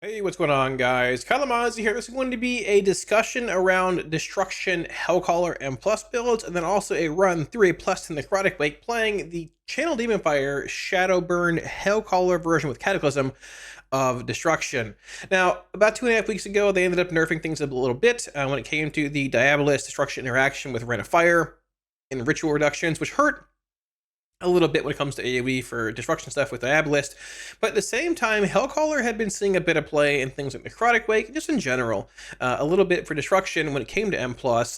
Hey, what's going on, guys? Kalamazi here. This is going to be a discussion around Destruction, Hellcaller, and Plus builds, and then also a run through a Plus to Necrotic Wake, playing the Channel Demon Fire Shadowburn Hellcaller version with Cataclysm of Destruction. Now, about 2.5 weeks ago, they ended up nerfing things a little bit when it came to the Diabolist Destruction interaction with Rain of Fire and ritual reductions, which hurt a little bit when it comes to AoE for destruction stuff with Diabolist, but at the same time, Hellcaller had been seeing a bit of play in things like Necrotic Wake, just in general, a little bit for destruction when it came to M+,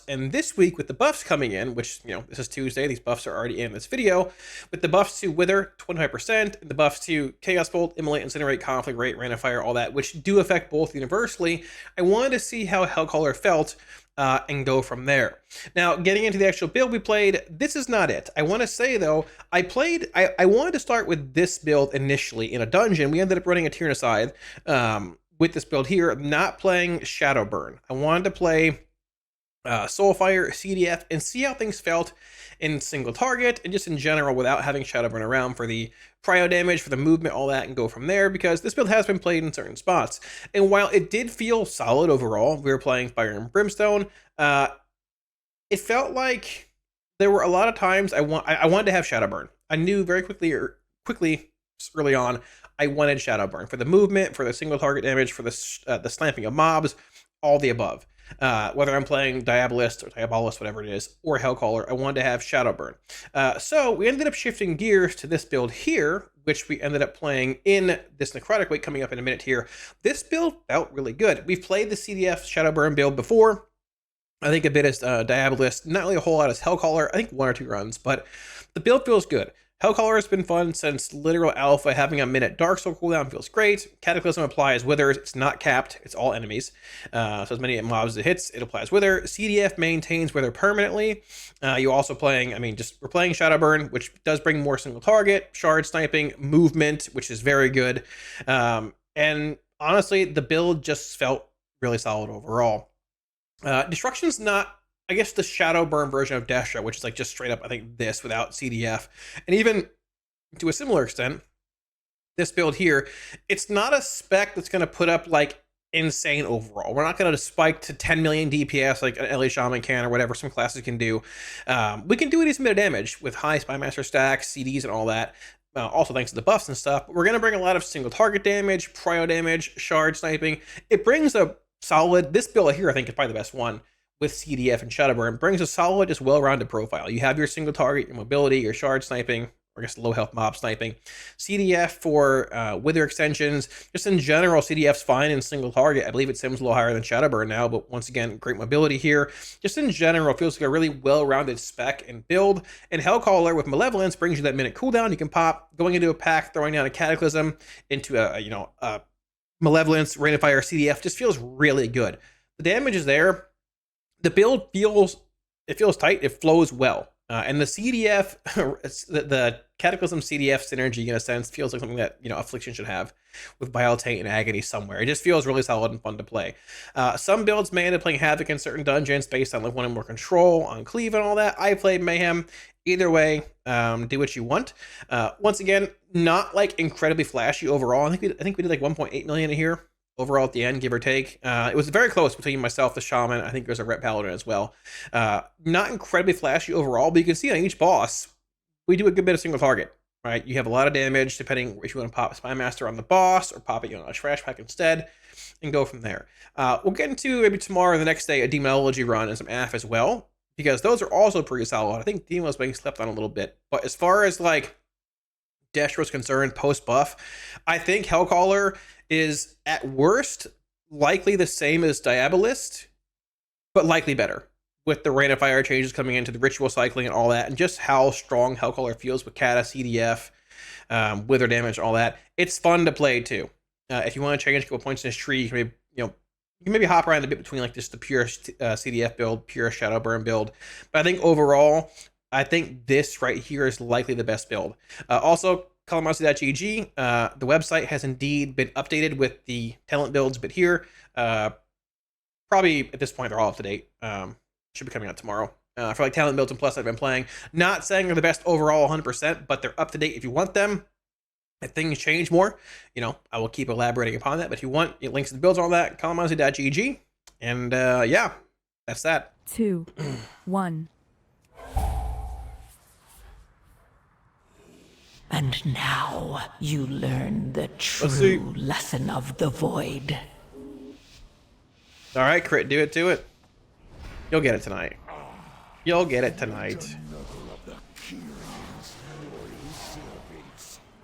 and this week with the buffs coming in, which, this is Tuesday, these buffs are already in this video, with the buffs to Wither, 25%, and the buffs to Chaos Bolt, Immolate, Incinerate, Conflict Rate, Rain of Fire, all that, which do affect both universally. I wanted to see how Hellcaller felt, and go from there. Now, getting into the actual build we played, this is not it. I want to say, though, I wanted to start with this build initially in a dungeon. We ended up running a Tyrannicide with this build here, not playing Shadowburn. I wanted to play Soulfire, CDF, and see how things felt in single target and just in general without having Shadowburn around for the prio damage, for the movement, all that, and go from there, because this build has been played in certain spots. And while it did feel solid overall, we were playing Fire and Brimstone, it felt like there were a lot of times I wanted to have Shadowburn. I knew very quickly early on I wanted Shadowburn for the movement, for the single target damage, for the slamping of mobs, all the above. Whether I'm playing Diabolist or Diabolist, whatever it is, or Hellcaller, I wanted to have Shadowburn. So we ended up shifting gears to this build here, which we ended up playing in this Necrotic Wake coming up in a minute here. This build felt really good. We've played the CDF Shadowburn build before. I think a bit as Diabolist, not really a whole lot as Hellcaller, I think 1 or 2 runs, but the build feels good. Hellcaller has been fun since literal alpha. Having a minute Dark Soul cooldown feels great. Cataclysm applies Withers. It's not capped. It's all enemies. So as many mobs as it hits, it applies Wither. CDF maintains Wither permanently. You also playing, we're playing Shadowburn, which does bring more single target, shard sniping, movement, which is very good. And honestly, the build just felt really solid overall. Destruction's not, I guess, the Shadowburn version of Destra, which is like just straight up, I think, this without CDF. And even to a similar extent, this build here, it's not a spec that's going to put up like insane overall. We're not going to spike to 10 million DPS like an LA Shaman can or whatever some classes can do. We can do a decent bit of damage with high Spymaster stacks, CDs, and all that. Also thanks to the buffs and stuff. But we're going to bring a lot of single target damage, prio damage, shard sniping. It brings a solid, this build here I think is probably the best one with CDF and Shadowburn, brings a solid, just well-rounded profile. You have your single target, your mobility, your shard sniping, or I guess low health mob sniping. CDF for Wither extensions. Just in general, CDF's fine in single target. I believe it sims a little higher than Shadowburn now, but once again, great mobility here. Just in general, feels like a really well-rounded spec and build. And Hellcaller with Malevolence brings you that minute cooldown. You can pop going into a pack, throwing down a Cataclysm into a Malevolence, Rain of Fire, CDF. Just feels really good. The damage is there. The build feels tight. It flows well, and the CDF, the Cataclysm CDF synergy in a sense feels like something that Affliction should have with Vile Taint and Agony somewhere. It just feels really solid and fun to play. Some builds may end up playing Havoc in certain dungeons based on like wanting more control on Cleave and all that. I played Mayhem. Either way, do what you want. Once again, not like incredibly flashy overall. I think we did like 1.8 million a here overall at the end, give or take. It was very close between myself, the Shaman. I think there's a Ret Paladin as well. Not incredibly flashy overall, but you can see on each boss, we do a good bit of single target, right? You have a lot of damage depending if you want to pop Spymaster on the boss or pop it on a trash pack instead and go from there. We'll get into maybe tomorrow or the next day a Demonology run and some AF as well, because those are also pretty solid. I think Demo's being slept on a little bit. But as far as like Destra's concerned post-buff, I think Hellcaller is at worst likely the same as Diabolist, but likely better with the Rain of Fire changes coming into the ritual cycling and all that, and just how strong Hellcaller feels with Kata, CDF, Wither damage, all that. It's fun to play too. If you want to change a couple points in this tree, you can maybe hop around a bit between like just the pure CDF build, pure Shadowburn build. But I think overall, I think this right here is likely the best build. Also, Kalamazi.gg, the website has indeed been updated with the talent builds, but here, probably at this point they're all up to date. Should be coming out tomorrow. For like talent builds and plus I've been playing. Not saying they're the best overall 100%, but they're up to date if you want them. If things change more, you know, I will keep elaborating upon that. But if you want links to the builds, all that, kalamazi.gg. And yeah, that's that. 2, 1. And now you learn the true lesson of the void. All right, crit, do it. You'll get it tonight. You'll get it tonight.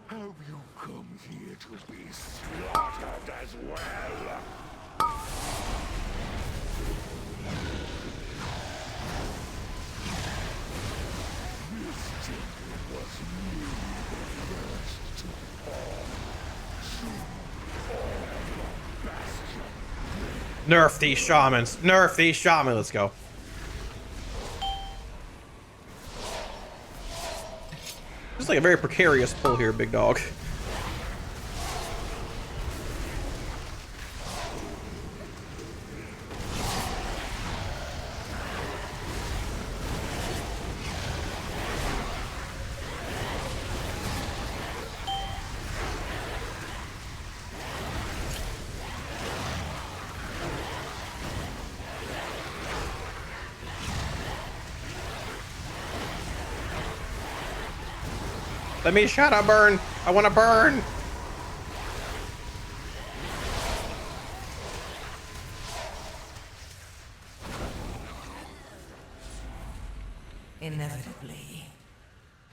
Have you come here to be slaughtered as well? This temple was merely the first to fall. Soon all the bastion. Nerf these shamans. Nerf these shamans. Let's go. This is like a very precarious pull here, big dog. Let me Shadowburn. I want to burn. Inevitably,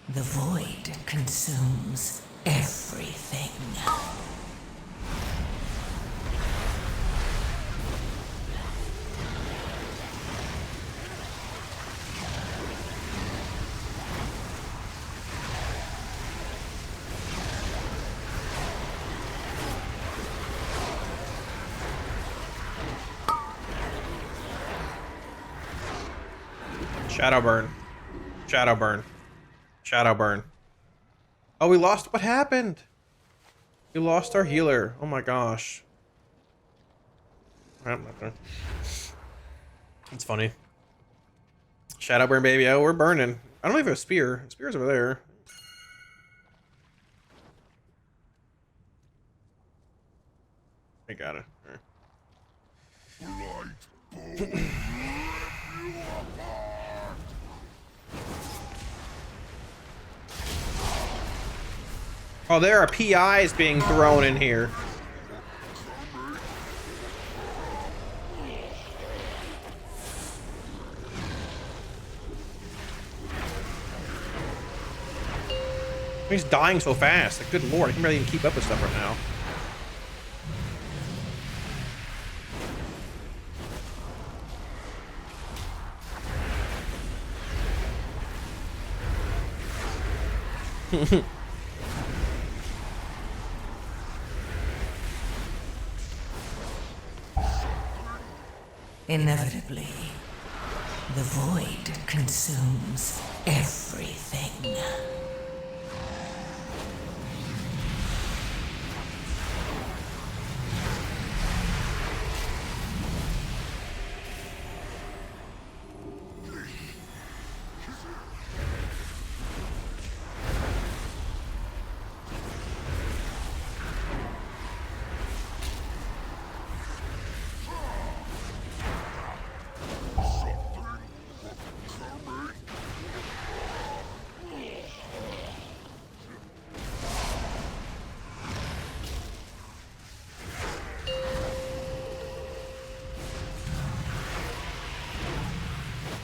the void consumes everything. Shadowburn. Shadowburn. Shadowburn. Oh, we lost. What happened? We lost our healer. Oh my gosh. Okay. It's funny. Shadowburn, baby. Oh, we're burning. I don't even have a spear. Spear's over there. I got it. All right. Oh, there are PIs being thrown in here. He's dying so fast. Like, good lord, I can barely even keep up with stuff right now. Inevitably, the void consumes everything.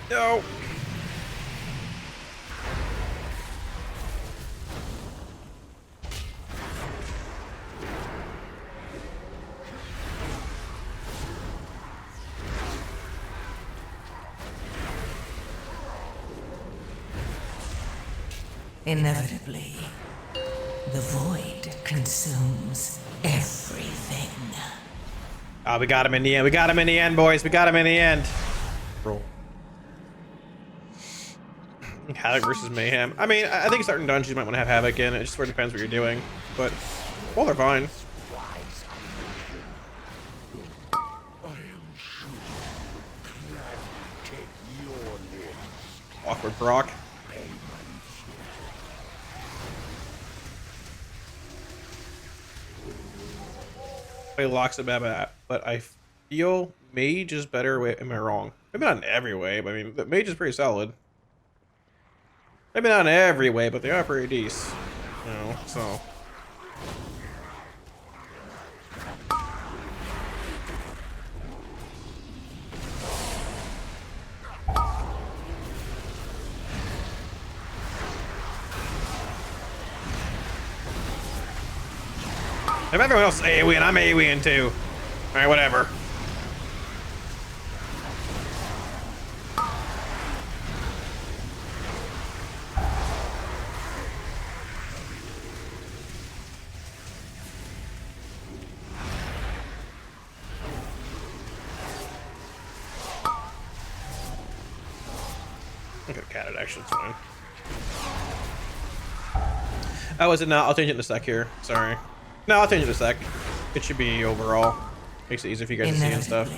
No. Inevitably, the void consumes everything. Oh, we got him in the end. We got him in the end, boys. We got him in the end. Roll. Havoc versus Mayhem. I mean, I think certain dungeons you might want to have Havoc in. It just sort of depends what you're doing. But, well, they're fine. Awkward Brock. Play locks at but I feel mage is better. Wait, am I wrong? Maybe not in every way, but I mean, the mage is pretty solid. Maybe not in every way, but they are pretty decent. You know, so. If everyone else is AoEing, I'm AoEing too. Alright, whatever. Look at the cat, it actually, it's fine. Oh, is it not? I'll change it in a sec here. Sorry. No, I'll change it in a sec. It should be overall. Makes it easier for you guys to see and stuff.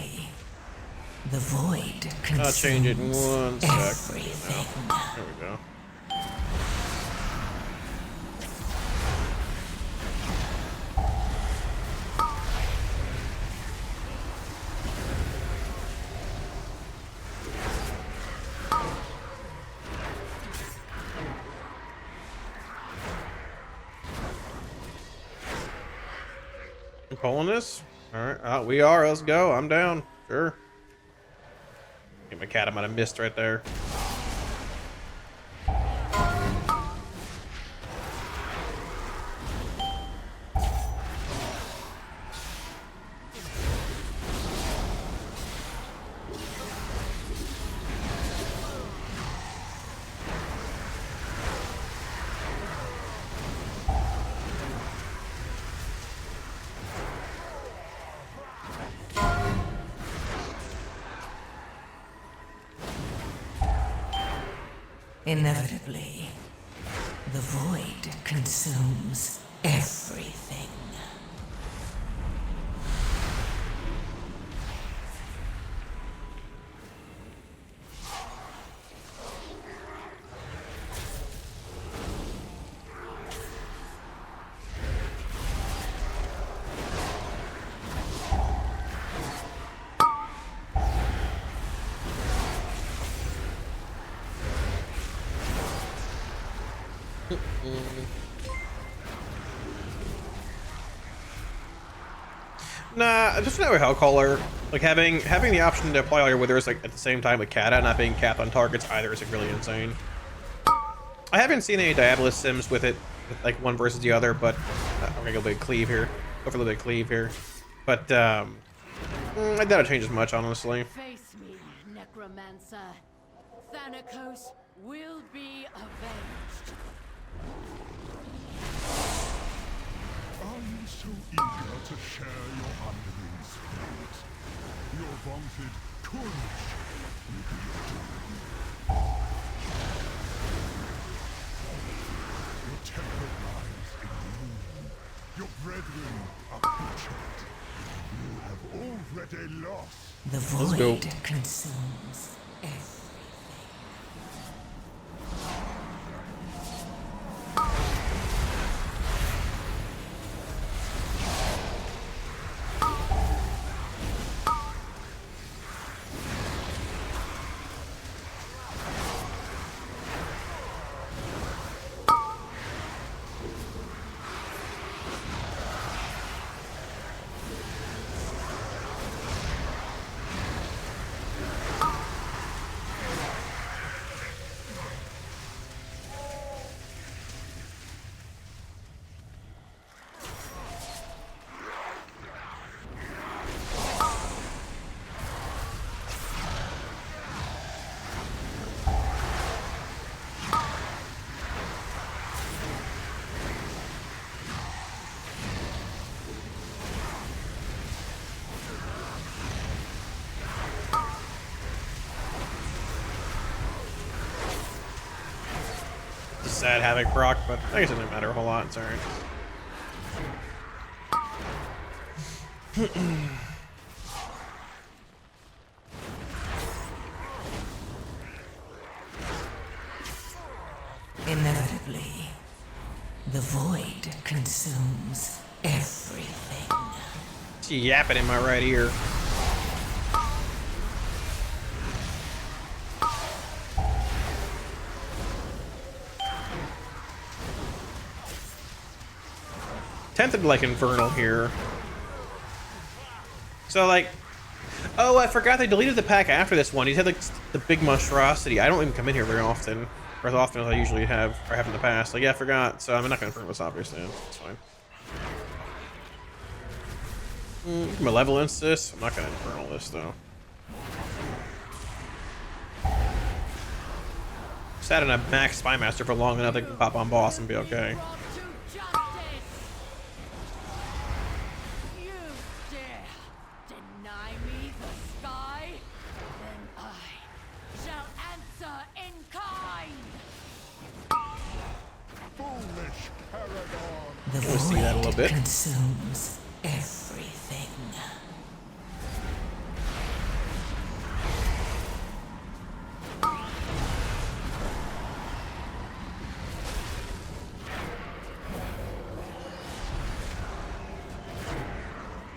The void I'll change it in one sec. Everything. There we go. You pulling this? Alright, we are. Let's go. I'm down. Sure. Get my cat. I might have missed right there. Inevitably, the void consumes everything. Nah, just not with Hellcaller. Like having the option to apply all your withers like at the same time with Kata not being capped on targets either is like, really insane. I haven't seen any Diabolus sims with it, with, like one versus the other, but I'm gonna go big cleave here. Go for a little bit of cleave here, but I doubt it changes much, honestly. Face me, Necromancer. Thanatos will be avenged. Are you so eager to share your underling's fate? Your vaunted courage will be your doom. Your temper lies in gloom. Your brethren are butchered. You have already lost. The void consumes everything. Sad Havoc proc, but I guess it doesn't matter a whole lot. It's alright. Inevitably, the void consumes everything. It's yapping in my right ear. Tempted to like Infernal here. So like, oh, I forgot they deleted the pack after this one. He's had like the big monstrosity. I don't even come in here very often, or as often as I usually have, or have in the past. Like, yeah, I forgot. So I'm not gonna Infernal this obviously. It's fine. Malevolence this. I'm not gonna Infernal this though. Sat in a max Spymaster for long enough, they can pop on boss and be okay. Brought to justice. You dare deny me the sky? Then I shall answer in kind. Foolish Paragon! The We'll see that a little void bit. consumes everything.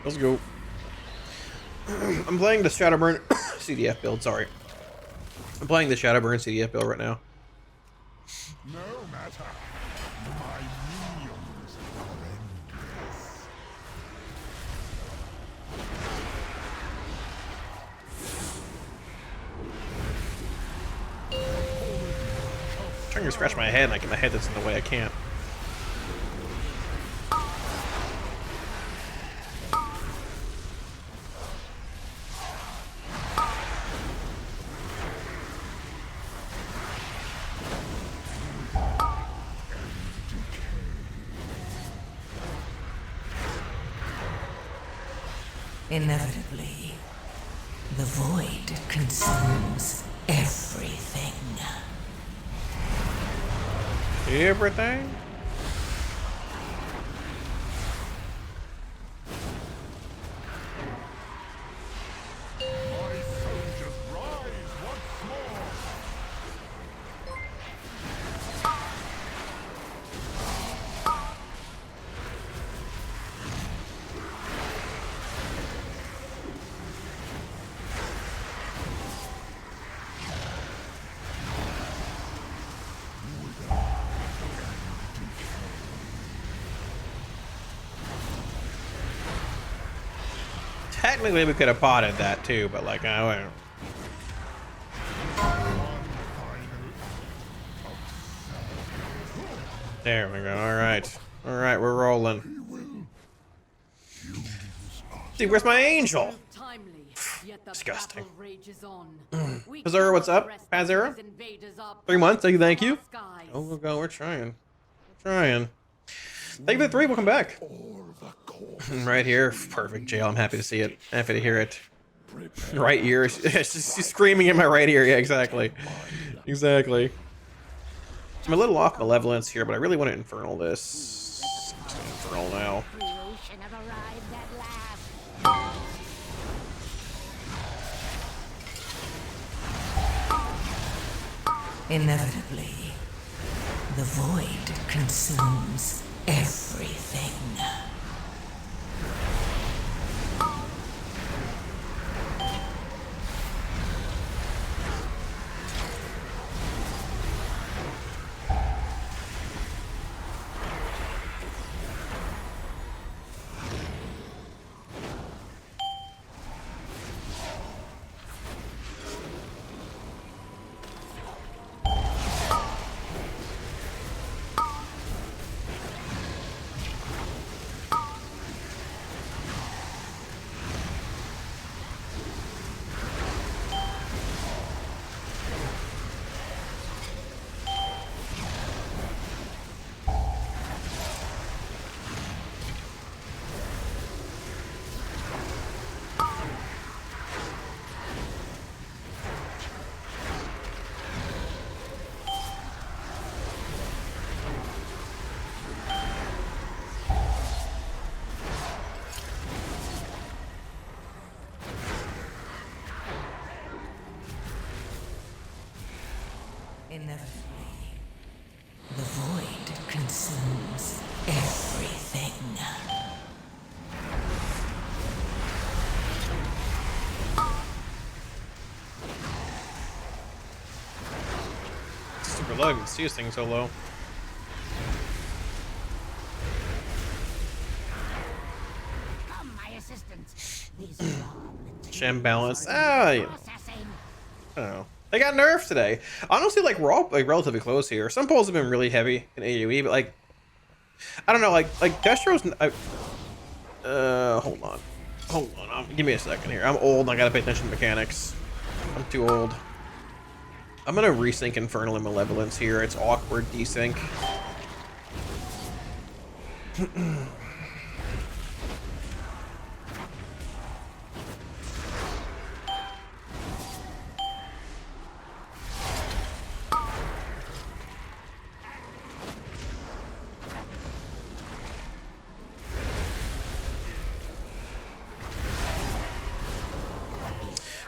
Let's go. I'm playing the Shadowburn CDF build, sorry. I'm playing the Shadowburn CDF build right now. No matter. My minions are endless. I'm trying to scratch my head, like in my head that's in the way, I can't. Inevitably, the void consumes everything. Everything? My soldiers rise once more. Technically, we could have potted that too, but like, I won't. There we go. All right, we're rolling. See, where's my angel? Timely, yet the Disgusting. battle rages on. Pazura, what's up? Pazura? 3 months. Thank you. Oh, we'll go. We're trying. Thank you for the 3. Welcome back. Right here. Perfect, Jail. I'm happy to see it. Happy to hear it. Right ear. She's screaming in my right ear. Yeah, exactly. Exactly. I'm a little off Malevolence here, but I really want to Infernal this. Just Infernal now. Creation have arrived at last. Inevitably, the void consumes everything. Inevitably, the void consumes everything. low. I can see this thing so low. Come, my assistants. These are all Gem balance. Ah, yeah. processing. I don't know. They got nerfed today. Honestly, like we're all like relatively close here. Some polls have been really heavy in AoE, but like I don't know, like Destro's. Hold on. Give me a second here. I'm old and I gotta pay attention to mechanics. I'm too old. I'm gonna resync Infernal and Malevolence here. It's awkward desync.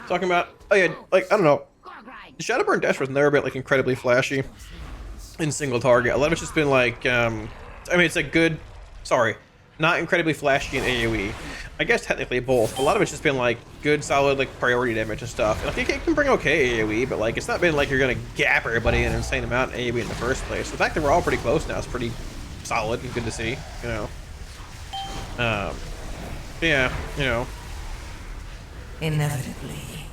Talking about, oh yeah, like I don't know. The Shadowburn Dash was never been like incredibly flashy in single target. A lot of it's just been like, I mean, it's like good, sorry, not incredibly flashy in AoE. I guess technically both, but a lot of it's just been like good, solid like priority damage and stuff. And like it can bring okay AoE, but like it's not been like you're gonna gap everybody an insane amount in AoE in the first place. The fact that we're all pretty close now is pretty solid and good to see, you know. Yeah, you know. Inevitably,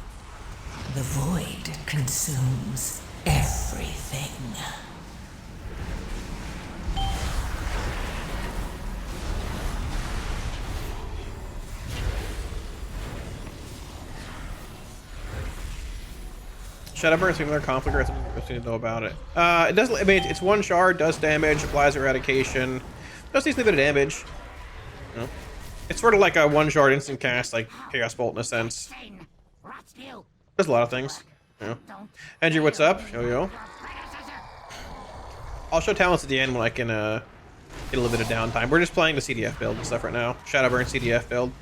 the void consumes everything. Shadowburn, similar conflict, or something to know about it. It does. I mean, it's one shard, does damage, applies eradication, does decently bit of damage. You know? It's sort of like a one shard instant cast, like Chaos Bolt in a sense. Does a lot of things. You know. Andrew, what's up? Yo. I'll show talents at the end when I can get a little bit of downtime. We're just playing the CDF build and stuff right now. Shadowburn CDF build.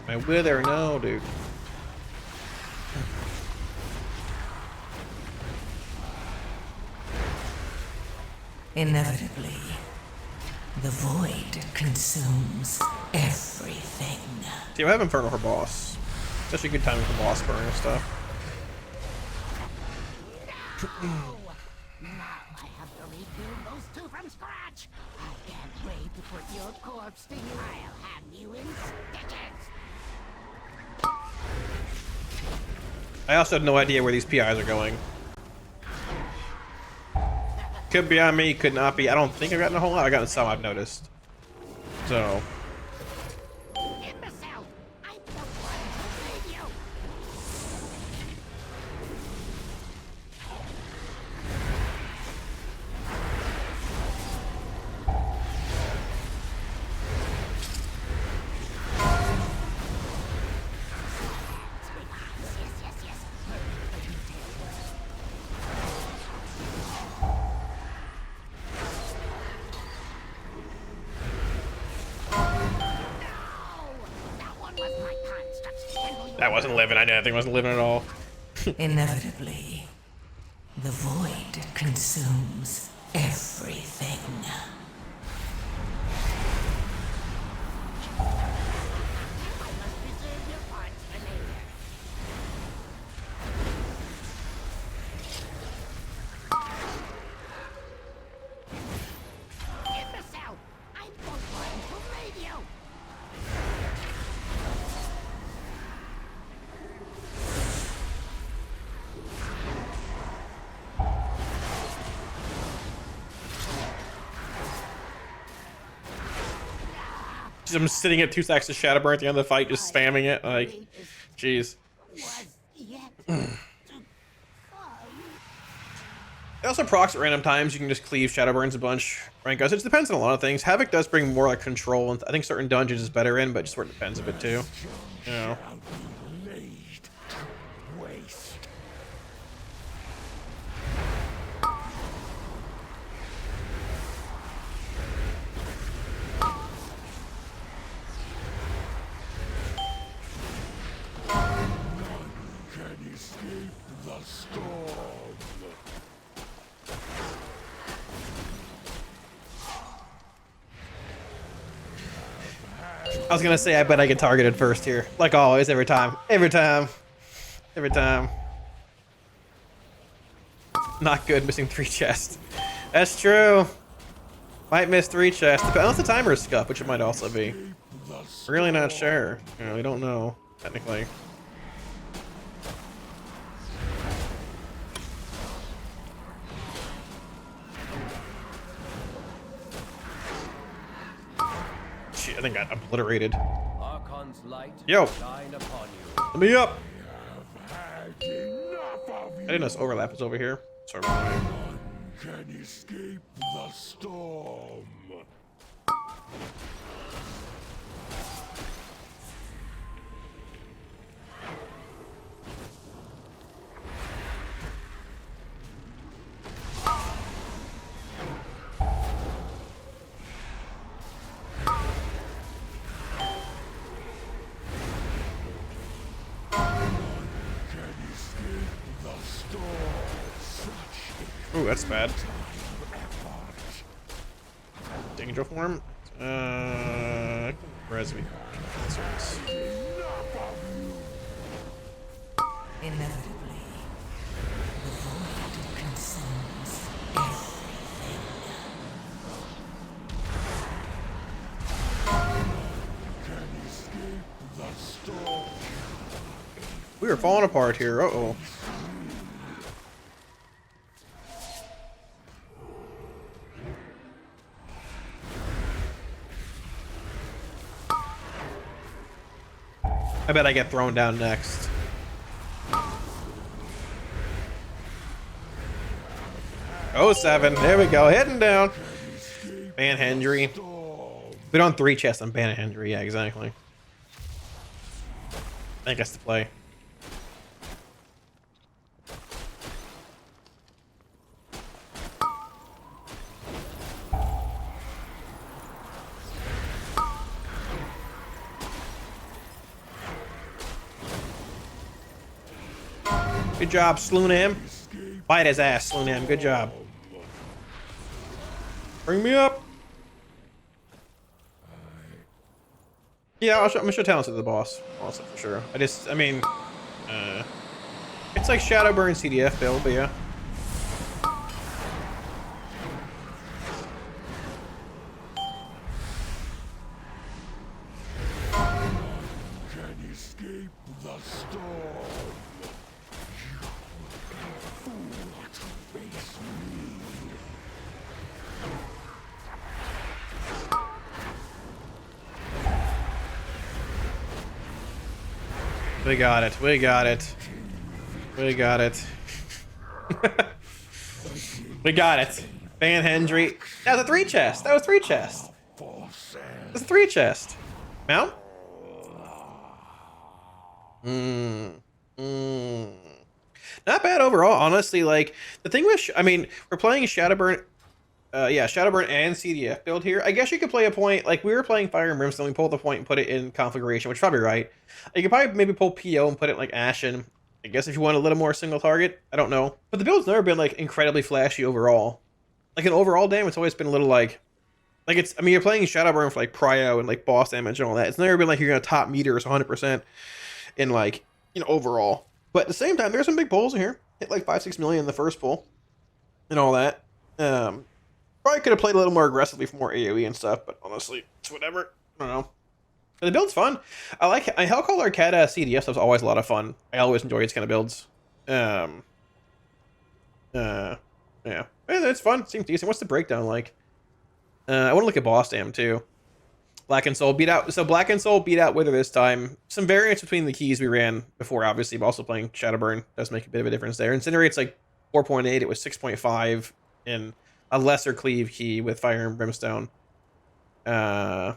My wither, no, dude. Inevitably, the void consumes everything. See, I have Infernal for boss. It's actually a good timing for boss burn and stuff. Now I have to rebuild those two from scratch. I can't wait to put your corpse to you. I'll have you in stitches. I also have no idea where these PIs are going. Could be on me, could not be. I don't think I've gotten a whole lot. I've gotten some I've noticed. So. Imbecile! I'm the one who made you! That wasn't living. I knew that thing wasn't living at all. Inevitably, the void consumes everything. Imbecile! I'm the one who made you! I'm sitting at 2 stacks of Shadowburn at the end of the fight, just spamming it. Like, jeez. Was yet to come. It also procs at random times. You can just cleave Shadowburns a bunch. Rank goes. It depends on a lot of things. Havoc does bring more like control, and I think certain dungeons is better in, but just where it depends a bit too. You know. I was gonna say, I bet I get targeted first here. Like always, every time. Every time. Every time. Not good, missing 3 chests. That's true. Might miss 3 chests. Unless the timer is scuffed, which it might also be. Really not sure. You know, we don't know, technically. Shit, I think I got obliterated. Archon's light Yo. shine upon you. Let me up. Enough of I didn't know this overlap was over here. Sorry about that. None can escape the storm. Ooh, that's bad. Danger form? Res me. Inevitably, the void consumes everything. Can escape the storm. We are falling apart here. Uh-oh. I bet I get thrown down next. Oh, 7. There we go. Heading down. Ban Hendry. We don't 3 chests on Ban Hendry. Yeah, exactly. I think that's the play. Good job, Sloonam. Bite his ass, Sloonam. Good job. Bring me up. Yeah, I'm gonna show talents to the boss. Also, for sure. I mean, it's like Shadowburn CDF build, but yeah. Can escape the storm. We got it. We got it. We got it. We got it. Ban Hendry. That was a 3 chest. That was 3 chests. That's a 3 chest. Mount? Not bad overall, honestly. Like, the thing with, I mean, we're playing Shadowburn. Yeah, Shadowburn and CDF build here. I guess you could play a point, like we were playing Fire and Brimstone, we pulled the point and put it in configuration, which is probably right. You could probably maybe pull PO and put it like Ashen. I guess if you want a little more single target, I don't know. But the build's never been like incredibly flashy overall. Like an overall damage, it's always been a little like it's, I mean, you're playing Shadowburn for like prio and like boss damage and all that. It's never been like you're gonna top meters 100% in like, you know, overall. But at the same time, there's some big pulls in here. Hit like 5-6 million in the first pull and all that. Probably could have played a little more aggressively for more AoE and stuff, but honestly, it's whatever. I don't know. But the build's fun. I like Hellcaller CDF stuff's always a lot of fun. I always enjoy its kind of builds. Yeah. It's fun. Seems decent. What's the breakdown like? I want to look at Boss Dam too. Black and Soul beat out. So Black and Soul beat out Wither this time. Some variance between the keys we ran before, obviously, but also playing Shadowburn does make a bit of a difference there. Incinerate's like 4.8. It was 6.5 in a lesser cleave key with Fire and Brimstone. Yeah,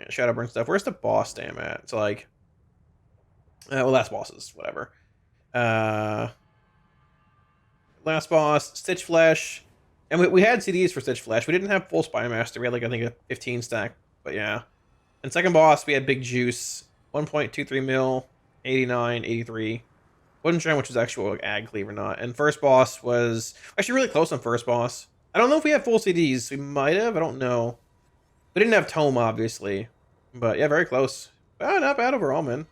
Shadowburn stuff. Where's the Boss Dam at? It's like, well, last bosses, whatever. Last boss, Stitch Flesh. And we had CDs for Stitch Flesh. We didn't have full Spy Master. We had like, I think, a 15 stack. But yeah. And second boss, we had Big Juice. 1.23 mil, 89, 83. Wasn't sure which was actual like, ag cleave or not. And first boss was actually really close on first boss. I don't know if we have full CDs. We might have. I don't know. We didn't have Tome, obviously. But yeah, very close. Oh, not bad overall, man.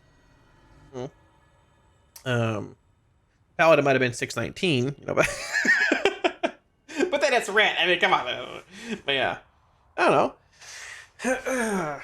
Paladin might have been 619, you know, but but then it's red. I mean, come on. But yeah, I don't know.